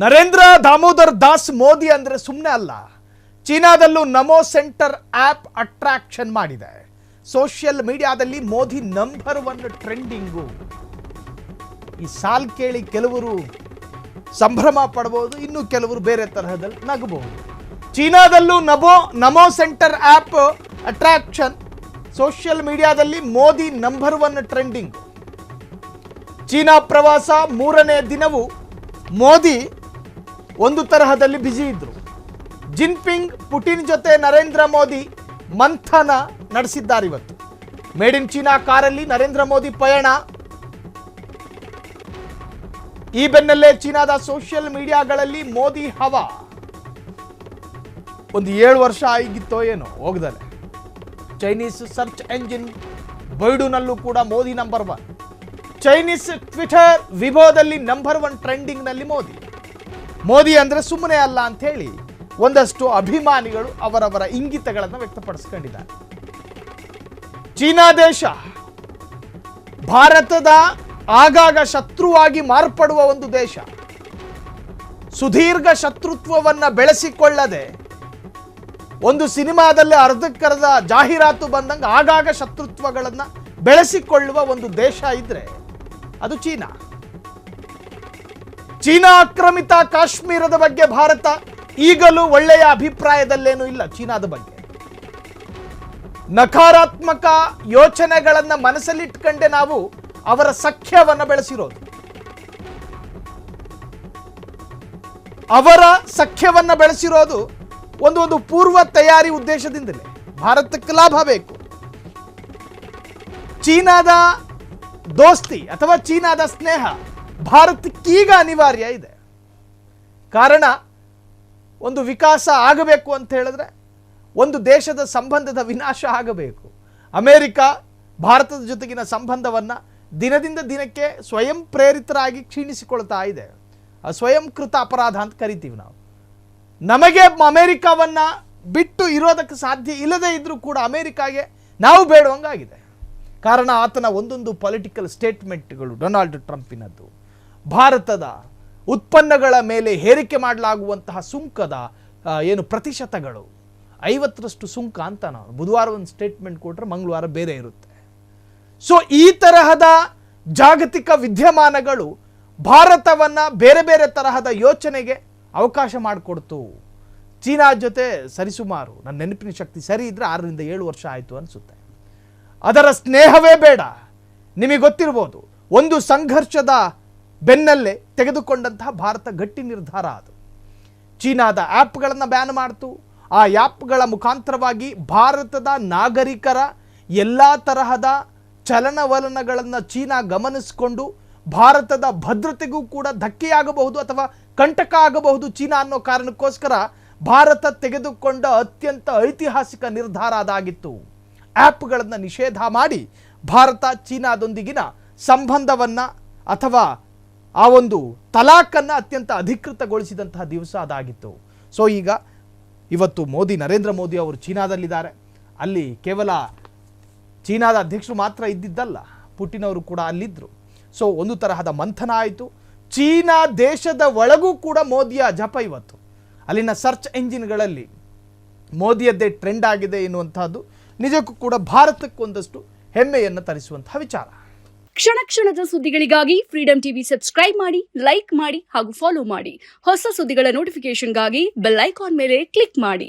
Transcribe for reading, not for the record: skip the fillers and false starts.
ನರೇಂದ್ರ ದಾಮೋದರ್ ದಾಸ್ ಮೋದಿ ಅಂದ್ರೆ ಸುಮ್ಮನೆ ಅಲ್ಲ. ಚೀನಾದಲ್ಲೂ ನಮೋ ಸೆಂಟರ್ ಆಪ್ ಅಟ್ರಾಕ್ಷನ್ ಮಾಡಿದೆ. ಸೋಷಿಯಲ್ ಮೀಡಿಯಾದಲ್ಲಿ ಮೋದಿ ನಂಬರ್ 1 ಟ್ರೆಂಡಿಂಗು. ಈ ಸಾಲ್ ಕೇಳಿ ಕೆಲವರು ಸಂಭ್ರಮ ಪಡಬಹುದು, ಇನ್ನು ಕೆಲವರು ಬೇರೆ ತರಹದಲ್ಲಿ ನಗಬಹುದು. ಚೀನಾದಲ್ಲೂ ನಮೋ ಸೆಂಟರ್ ಆಪ್ ಅಟ್ರಾಕ್ಷನ್. ಸೋಷಿಯಲ್ ಮೀಡಿಯಾದಲ್ಲಿ ಮೋದಿ ನಂಬರ್ 1 ಟ್ರೆಂಡಿಂಗ್. ಚೀನಾ ಪ್ರವಾಸ 3ನೇ ದಿನವೂ ಮೋದಿ ಒಂದು ತರಹದಲ್ಲಿ ಬ್ಯುಸಿ ಇದ್ರು. ಜಿನ್ಪಿಂಗ್ ಪುಟಿನ್ ಜೊತೆ ನರೇಂದ್ರ ಮೋದಿ ಮಂಥನ ನಡೆಸಿದ್ದಾರೆ. ಇವತ್ತು ಮೇಡ್ ಇನ್ ಚೀನಾ ಕಾರಲ್ಲಿ ನರೇಂದ್ರ ಮೋದಿ ಪಯಣ. ಈ ಬೆನ್ನಲ್ಲೇ ಚೀನಾದ ಸೋಷಿಯಲ್ ಮೀಡಿಯಾಗಳಲ್ಲಿ ಮೋದಿ ಹವಾ. ಒಂದು 7 ವರ್ಷ ಆಗಿತ್ತೋ ಏನೋ ಹೋಗದಲೆ. ಚೈನೀಸ್ ಸರ್ಚ್ ಎಂಜಿನ್ ಬೈಡುನಲ್ಲೂ ಕೂಡ ಮೋದಿ ನಂಬರ್ 1. ಚೈನೀಸ್ ಟ್ವಿಟರ್ ವಿಭೋದಲ್ಲಿ ನಂಬರ್ 1 ಟ್ರೆಂಡಿಂಗ್ನಲ್ಲಿ ಮೋದಿ ಅಂದ್ರೆ ಸುಮ್ಮನೆ ಅಲ್ಲ ಅಂತ ಹೇಳಿ ಒಂದಷ್ಟು ಅಭಿಮಾನಿಗಳು ಅವರವರ ಇಂಗಿತಗಳನ್ನು ವ್ಯಕ್ತಪಡಿಸಿಕೊಂಡಿದ್ದಾರೆ. ಚೀನಾ ದೇಶ ಭಾರತದ ಆಗಾಗ ಶತ್ರುವಾಗಿ ಮಾರ್ಪಡುವ ಒಂದು ದೇಶ. ಸುದೀರ್ಘ ಶತ್ರುತ್ವವನ್ನ ಬೆಳೆಸಿಕೊಳ್ಳದೆ ಒಂದು ಸಿನಿಮಾದಲ್ಲಿ ಅರ್ಧಕ್ಕರ್ಧ ಜಾಹೀರಾತು ಬಂದಂಗೆ ಆಗಾಗ ಶತ್ರುತ್ವಗಳನ್ನು ಬೆಳೆಸಿಕೊಳ್ಳುವ ಒಂದು ದೇಶ ಇದ್ರೆ ಅದು ಚೀನಾ. ಚೀನಾ ಆಕ್ರಮಿತ ಕಾಶ್ಮೀರದ ಬಗ್ಗೆ ಭಾರತ ಈಗಲೂ ಒಳ್ಳೆಯ ಅಭಿಪ್ರಾಯದಲ್ಲೇನೂ ಇಲ್ಲ. ಚೀನಾದ ಬಗ್ಗೆ ನಕಾರಾತ್ಮಕ ಯೋಚನೆಗಳನ್ನ ಮನಸ್ಸಲ್ಲಿಟ್ಕೊಂಡೆ ನಾವು ಅವರ ಸಖ್ಯವನ್ನ ಬೆಳೆಸಿರೋದು. ಅವರ ಸಖ್ಯವನ್ನ ಬೆಳೆಸಿರೋದು ಒಂದು ಪೂರ್ವ ತಯಾರಿ ಉದ್ದೇಶದಿಂದಲೇ. ಭಾರತಕ್ಕೆ ಲಾಭ ಬೇಕು. ಚೀನಾದ ದೋಸ್ತಿ ಅಥವಾ ಚೀನಾದ ಸ್ನೇಹ ಭಾರತಕ್ಕೀಗ ಅನಿವಾರ್ಯ ಇದೆ. ಕಾರಣ, ಒಂದು ವಿಕಾಸ ಆಗಬೇಕು ಅಂತ ಹೇಳಿದ್ರೆ ಒಂದು ದೇಶದ ಸಂಬಂಧದ ವಿನಾಶ ಆಗಬೇಕು. ಅಮೆರಿಕ ಭಾರತದ ಜೊತೆಗಿನ ಸಂಬಂಧವನ್ನು ದಿನದಿಂದ ದಿನಕ್ಕೆ ಸ್ವಯಂ ಪ್ರೇರಿತರಾಗಿ ಕ್ಷೀಣಿಸಿಕೊಳ್ತಾ ಇದೆ. ಸ್ವಯಂಕೃತ ಅಪರಾಧ ಅಂತ ಕರಿತೀವಿ ನಾವು. ನಮಗೆ ಅಮೆರಿಕವನ್ನು ಬಿಟ್ಟು ಇರೋದಕ್ಕೆ ಸಾಧ್ಯ ಇಲ್ಲದೇ ಇದ್ರೂ ಕೂಡ ಅಮೆರಿಕಾಗೆ ನಾವು ಬೇಡುವಂಗಾಗಿದೆ. ಕಾರಣ, ಆತನ ಒಂದೊಂದು ಪೊಲಿಟಿಕಲ್ ಸ್ಟೇಟ್ಮೆಂಟ್ಗಳು, ಡೊನಾಲ್ಡ್ ಟ್ರಂಪಿನದ್ದು, ಭಾರತದ ಉತ್ಪನ್ನಗಳ ಮೇಲೆ ಹೇರಿಕೆ ಮಾಡಲಾಗುವಂತಹ ಸುಂಕದ ಪ್ರತಿಶತಗಳು 50ರಷ್ಟು ಸುಂಕ ಅಂತ ನಾವು ಬುಧವಾರ ಒಂದು ಸ್ಟೇಟ್ಮೆಂಟ್ ಕೊಟ್ಟರೆ ಮಂಗಳವಾರ ಬೇರೆ ಇರುತ್ತೆ. ಸೊ ಈ ತರಹದ ಜಾಗತಿಕ ವಿದ್ಯಮಾನಗಳು ಭಾರತವನ್ನು ಬೇರೆ ಬೇರೆ ತರಹದ ಯೋಚನೆಗೆ ಅವಕಾಶ ಮಾಡಿಕೊಡ್ತು. ಚೀನಾ ಜೊತೆ ಸರಿಸುಮಾರು, ನನ್ನ ನೆನಪಿನ ಶಕ್ತಿ ಸರಿ ಇದ್ರೆ 6ರಿಂದ 7 ವರ್ಷ ಆಯಿತು ಅನಿಸುತ್ತೆ. ಅದರ ಸ್ನೇಹವೇ ಬೇಡ. ನಿಮಗೆ ಗೊತ್ತಿರ್ಬೋದು, ಒಂದು ಸಂಘರ್ಷದ ಬೆನ್ನಲ್ಲೇ ತೆಗೆದುಕೊಂಡಂತಹ ಭಾರತ ಗಟ್ಟಿ ನಿರ್ಧಾರ ಅದು. ಚೀನಾದ ಆ್ಯಪ್ಗಳನ್ನು ಬ್ಯಾನ್ ಮಾಡ್ತು. ಆ ಆ್ಯಪ್ಗಳ ಮುಖಾಂತರವಾಗಿ ಭಾರತದ ನಾಗರಿಕರ ಎಲ್ಲ ತರಹದ ಚಲನವಲನಗಳನ್ನು ಚೀನಾ ಗಮನಿಸಿಕೊಂಡು ಭಾರತದ ಭದ್ರತೆಗೂ ಕೂಡ ಧಕ್ಕೆಯಾಗಬಹುದು ಅಥವಾ ಕಂಟಕ ಆಗಬಹುದು ಚೀನಾ ಅನ್ನೋ ಕಾರಣಕ್ಕೋಸ್ಕರ ಭಾರತ ತೆಗೆದುಕೊಂಡ ಅತ್ಯಂತ ಐತಿಹಾಸಿಕ ನಿರ್ಧಾರ ಅದಾಗಿತ್ತು. ಆ್ಯಪ್ಗಳನ್ನು ನಿಷೇಧ ಮಾಡಿ ಭಾರತ ಚೀನಾದೊಂದಿಗಿನ ಸಂಬಂಧವನ್ನು ಅಥವಾ ಆ ಒಂದು ತಲಾಖನ್ನು ಅತ್ಯಂತ ಅಧಿಕೃತಗೊಳಿಸಿದಂತಹ ದಿವಸ ಅದಾಗಿತ್ತು. ಸೊ ಇವತ್ತು ನರೇಂದ್ರ ಮೋದಿ ಅವರು ಚೀನಾದಲ್ಲಿದ್ದಾರೆ. ಅಲ್ಲಿ ಕೇವಲ ಚೀನಾದ ಅಧ್ಯಕ್ಷರು ಮಾತ್ರ ಇದ್ದಿದ್ದಲ್ಲ, ಪುಟಿನ್ ಅವರು ಕೂಡ ಅಲ್ಲಿದ್ದರು. ಸೊ ಒಂದು ತರಹದ ಮಂಥನ ಆಯಿತು. ಚೀನಾ ದೇಶದ ಒಳಗೂ ಕೂಡ ಮೋದಿಯ ಜಪ. ಇವತ್ತು ಅಲ್ಲಿನ ಸರ್ಚ್ ಎಂಜಿನ್ಗಳಲ್ಲಿ ಮೋದಿಯದ್ದೇ ಟ್ರೆಂಡ್ ಆಗಿದೆ ಎನ್ನುವಂತಹದ್ದು ನಿಜಕ್ಕೂ ಕೂಡ ಭಾರತಕ್ಕೊಂದಷ್ಟು ಹೆಮ್ಮೆಯನ್ನು ತರಿಸುವಂತಹ ವಿಚಾರ. ಕ್ಷಣ ಕ್ಷಣದ ಸುದ್ದಿಗಳಿಗಾಗಿ ಫ್ರೀಡಂ ಟಿವಿ ಸಬ್ಸ್ಕ್ರೈಬ್ ಮಾಡಿ, ಲೈಕ್ ಮಾಡಿ ಹಾಗೂ ಫಾಲೋ ಮಾಡಿ. ಹೊಸ ಸುದ್ದಿಗಳ ನೋಟಿಫಿಕೇಶನ್ಗಾಗಿ ಬೆಲ್ ಐಕಾನ್ ಮೇಲೆ ಕ್ಲಿಕ್ ಮಾಡಿ.